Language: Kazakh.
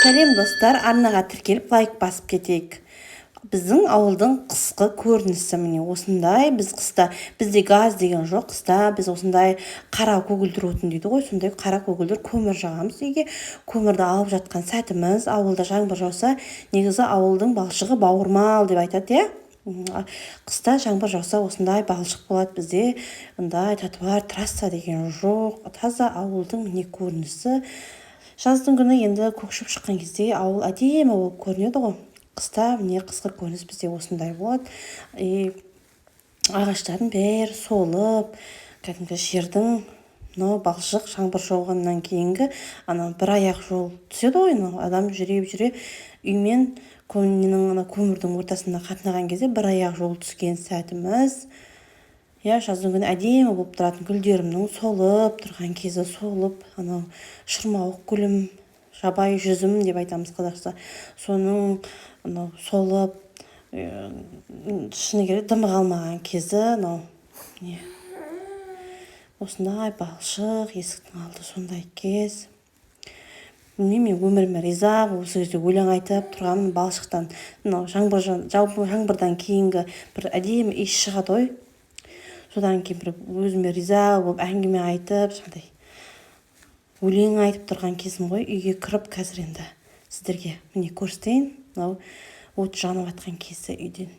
Сәлем достар, арнаға тіркеліп лайк басып кетейік. Біздің ауылдың қысқы көрінісі міне осындай. Бізде газ деген жоқ, қыста біз осындай қара көгілдір отын дейді ғой, сондай қара көгілдір көмір жағамыз үйге. Көмірді алып жатқан сәтіміз, ауылда жаңбыр жауса, негізі ауылдың балшығы бауырмал деп айтады, қыста жаңбыр жауса осындай балшық болады бізде. Мындай тротуар, трасса деген жоқ, таза ауылдың міне көрінісі. Жаздың күні енді көкшіп шыққан кезде ауыл әдемі болып көрінеді ғой. Қыста міне қысқы көрініс бізде осындай болады. Ағаштардың бәрі солып, кәдімгі жердің балшық жаңбыр жауғаннан кейінгі бір аяқ жол түседі ғой, адам жүре үймен көмірдің ортасында қатынаған кезде бір аяқ жол түскен сәтіміз. Жаздың күні әдемі болып тұратын гүлдерімнің солып тұрған кезі, солып, шырмауық гүлім, жабай жүзім деп айтамыз қазақша. Соның солып, шыны керек дымы қалмаған кезі, осындай балшық, есіктің алды сондай кез. Мен өміріме риза, осы кезде өлең айтып тұрғанмын балшықтан. Жаңбырдан кейінгі бір әдемі иіс шығады ғой. Содан кейін бір өзіме риза болып әңгіме айтып, өлең айтып тұрған кезім ғой. Үйге кіріп қазір енді сіздерге міне көрсетейін. От жанып жатқан кезі үйден.